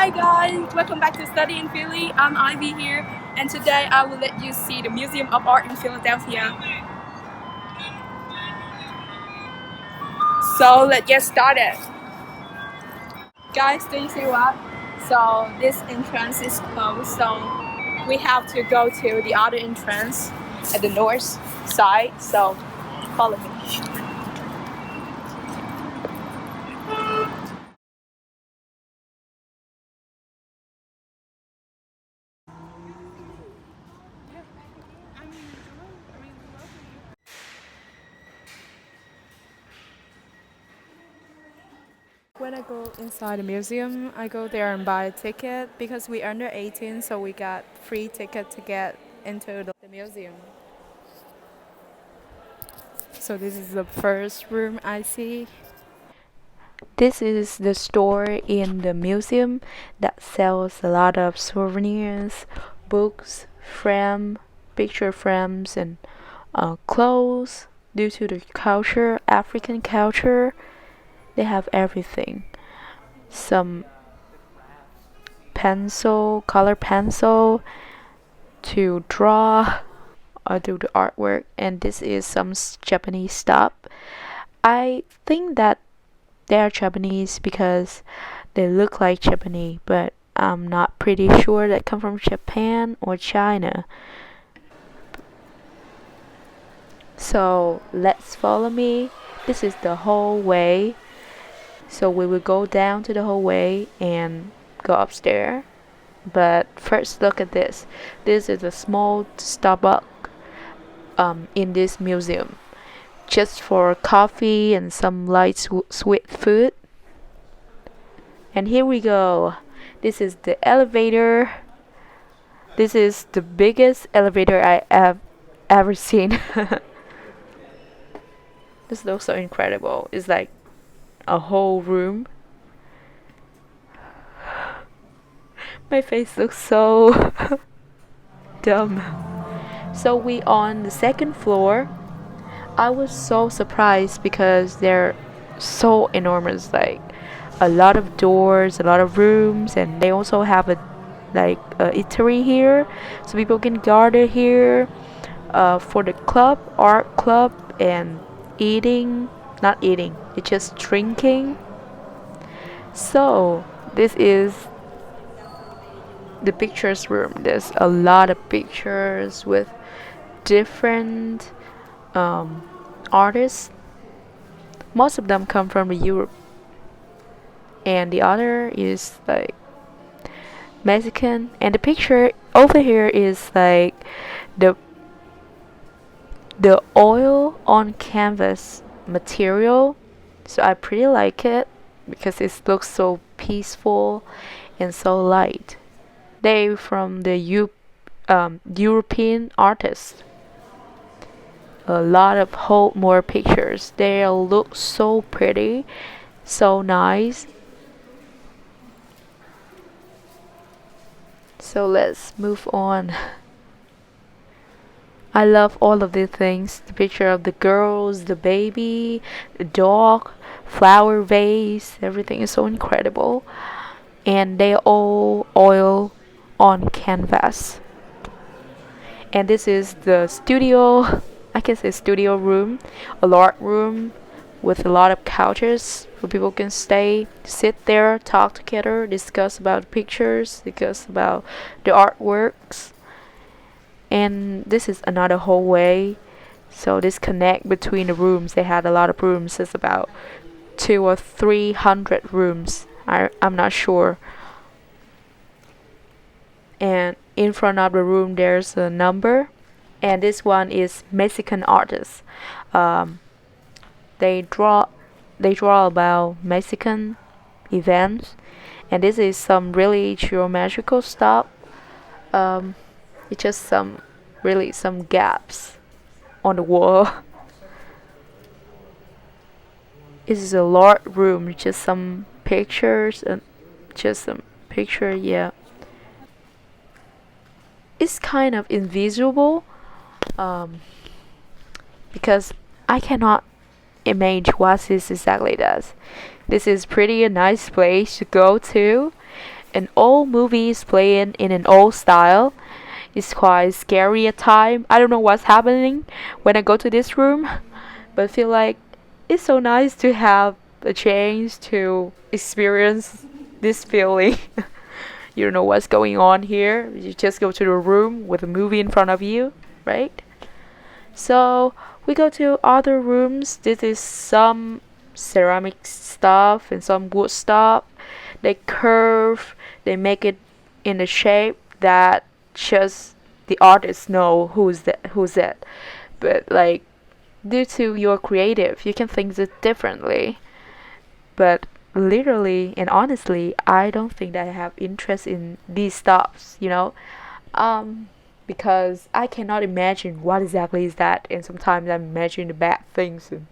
Hi guys, welcome back to Study in Philly. I'm Ivy here, and today I will let you see the Museum of Art in Philadelphia. So let's get started. Guys, do you see what? So this entrance is closed, so we have to go to the other entrance at the north side. So follow me. When I go inside the museum, I go there and buy a ticket because we under 18, so we got free ticket to get into the museum. So this is the first room I see. This is the store in the museum that sells a lot of souvenirs, books, picture frames, and clothes. Due to the culture, African culture, they have everything. Some color pencil to draw or do the artwork, and this is some Japanese stuff. I think that they are Japanese because they look like Japanese, but I'm not pretty sure that come from Japan or China. So let's follow me. This is the hallway. So we will go down to the hallway and go upstairs. But first look at this. This is a small Starbucks in this museum. Just for coffee and some light sweet food. And here we go. This is the elevator. This is the biggest elevator I have ever seen. This looks so incredible. It's like a whole room. My face looks so dumb. So we on the second floor. I was so surprised because they're so enormous, like a lot of doors, a lot of rooms, and they also have a eatery here, so people can gather here for the art club, and not eating, it's just drinking. So this is the pictures room. There's a lot of pictures with different artists. Most of them come from Europe, and the other is like Mexican. And the picture over here is like the oil on canvas material. So I pretty like it because it looks so peaceful and so light. They from the European artists. A lot of more pictures. They look so pretty, so nice. So let's move on. I love all of these things. The picture of the girls, the baby, the dog, flower vase, everything is so incredible. And they all oil on canvas. And this is the studio, I can say studio room, a art room with a lot of couches where people can sit there, talk together, discuss about pictures, discuss about the artworks. And this is another hallway. So this connect between the rooms. They had a lot of rooms. It's about 200 or 300 rooms. I'm not sure. And in front of the room there's a number. And this one is Mexican artists. They draw about Mexican events. And this is some really geometrical stuff. It's just some gaps on the wall. This is a large room, just some pictures and just some picture, yeah. It's kind of invisible, because I cannot imagine what this exactly does. This is pretty a nice place to go to, an old movies playing in an old style. It's quite scary at time. I don't know what's happening when I go to this room, but I feel like it's so nice to have a chance to experience this feeling. You don't know what's going on here. You just go to the room with a movie in front of you, right? So we go to other rooms. This is some ceramic stuff and some wood stuff. They curve, they make it in a shape that just the artists know who's it. But like, due to your creative, you can think it differently. But literally and honestly, I don't think that I have interest in these stuffs, because I cannot imagine what exactly is that, and sometimes I'm imagining the bad things and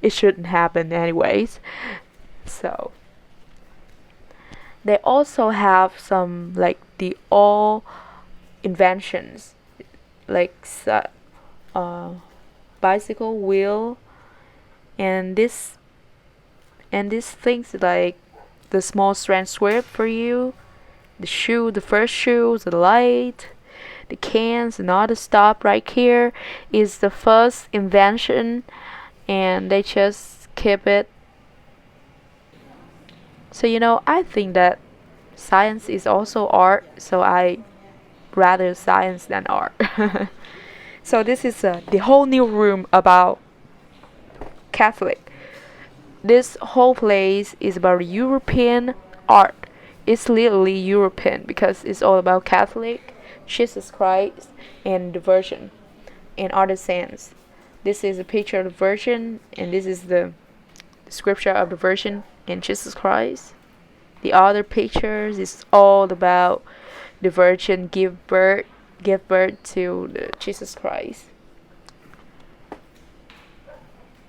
it shouldn't happen anyways. So they also have some like the all inventions, like bicycle wheel, and these things like the small strand sweep for you, the first shoe, the light, the cans, and all the stuff right here is the first invention, and they just keep it. So I think that science is also art, so I rather science than art. So this is the whole new room about Catholic. This whole place is about European art. It's literally European because it's all about Catholic, Jesus Christ, and the Virgin in other sense. This is a picture of the Virgin, and this is the scripture of the Virgin and Jesus Christ. The other pictures is all about the Virgin give birth to Jesus Christ,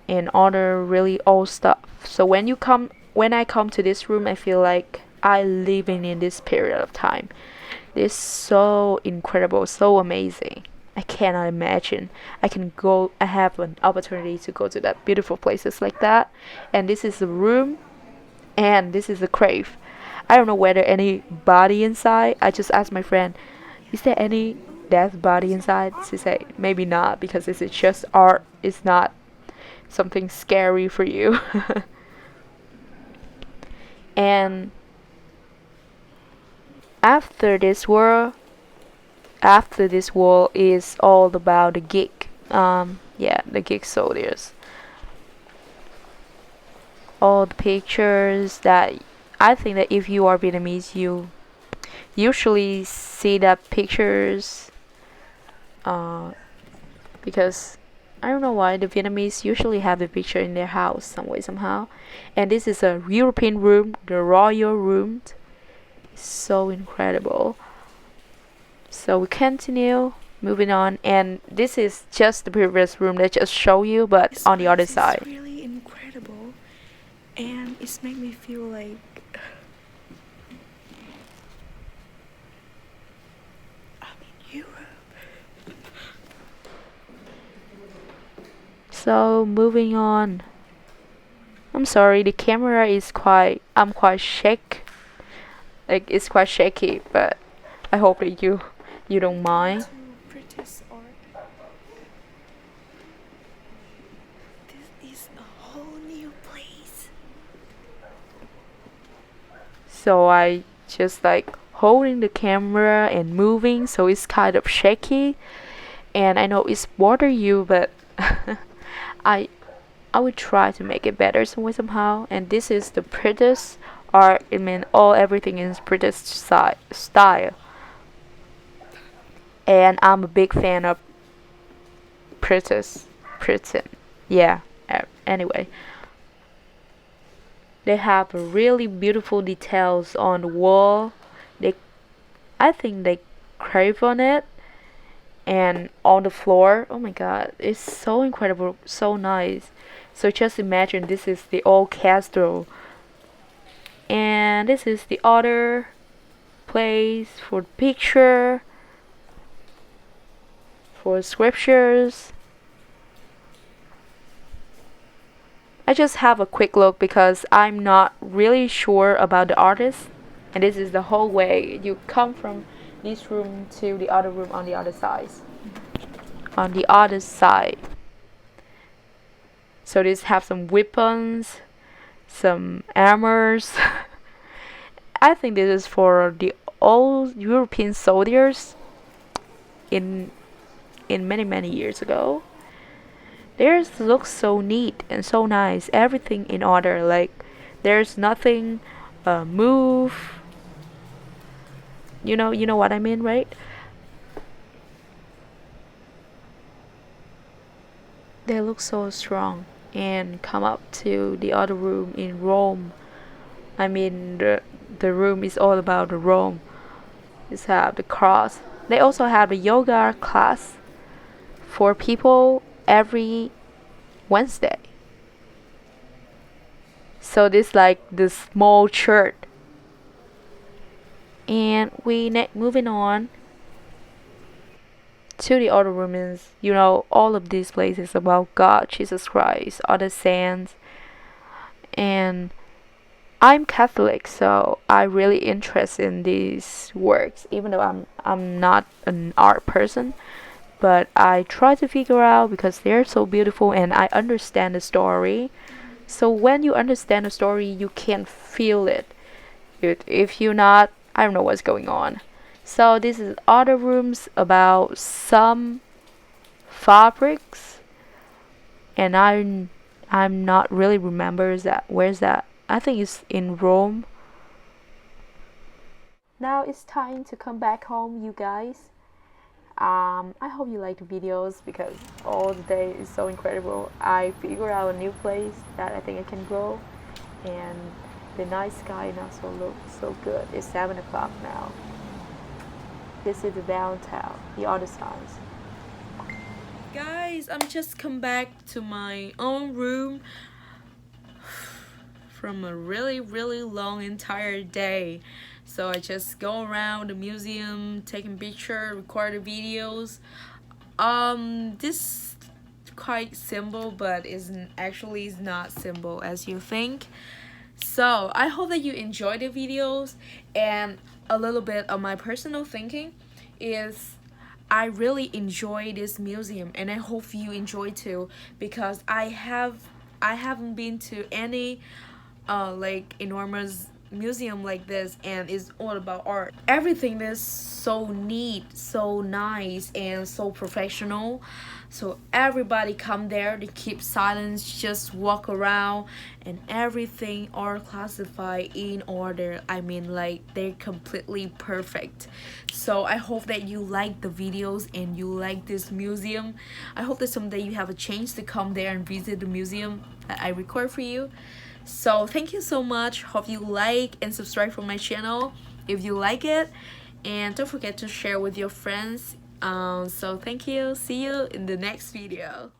and other really old stuff. So when I come to this room, I feel like I living in this period of time. It's so incredible, so amazing. I cannot imagine I have an opportunity to go to that beautiful places like that. And this is the room, and this is the grave. I don't know whether any body inside. I just asked my friend, is there any dead body inside? She said maybe not, because this is just art. It's not something scary for you. And after this wall is all about the gig. The gig soldiers. All the pictures that I think that if you are Vietnamese, you usually see that pictures, because I don't know why the Vietnamese usually have the picture in their house some way somehow. And this is a European room, the royal room. It's so incredible. So we continue moving on, and this is just the previous room that I just show you, but This on the other place is side. really incredible, and it's made me feel like I'm in Europe. So moving on. I'm sorry, the camera is I'm quite like it's quite shaky, but I hope that you don't mind. To British art. This is a whole new place. So I just like holding the camera and moving, so it's kind of shaky, and I know it's bother you, but I I would try to make it better some way somehow. And this is the British art. I mean, everything is British style, and I'm a big fan of Britain. Yeah. Anyway, they have really beautiful details on the wall. I think they crave on it, and on the floor. Oh my god, it's so incredible, so nice. So just imagine this is the old castle, and this is the other place for the picture, for scriptures. I just have a quick look because I'm not really sure about the artist. And this is the whole way you come from this room to the other room on the other side. On the other side. So this have some weapons, some armors. I think this is for the old European soldiers in many years ago. Theirs looks so neat and so nice. Everything in order. Like there's nothing move. You know what I mean, right? They look so strong and come up to the other room in Rome. I mean, the room is all about the Rome. It's have the cross. They also have a yoga class for people every Wednesday. So this like the small church. And we moving on to the other room is, all of these places about God, Jesus Christ, other saints. And I'm Catholic, so I really interested in these works, even though I'm not an art person. But I try to figure out because they're so beautiful and I understand the story. So when you understand the story, you can feel it. If you're not, I don't know what's going on. So this is other rooms about some fabrics, and I'm not really remember that where's that. I think it's in Rome. Now it's time to come back home, you guys. I hope you like the videos because all the day is so incredible. I figure out a new place that I think I can go, and the night sky now looks so good. It's 7 o'clock now. This is the downtown, the other side. Guys, I'm just come back to my own room from a really long entire day. So I just go around the museum, taking pictures, recording videos. This quite simple, but isn't actually is not simple as you think. So I hope that you enjoy the videos, and a little bit of my personal thinking is I really enjoy this museum, and I hope you enjoy too, because I haven't been to any like enormous museum like this, and it's all about art. Everything is so neat, so nice, and so professional. So everybody come there to keep silence, just walk around, and everything are classified in order. I mean, like they're completely perfect. So I hope that you like the videos and you like this museum. I hope that someday you have a chance to come there and visit the museum that I record for you. So thank you so much. Hope you like and subscribe for my channel if you like it, and don't forget to share with your friends. So thank you. See you in the next video.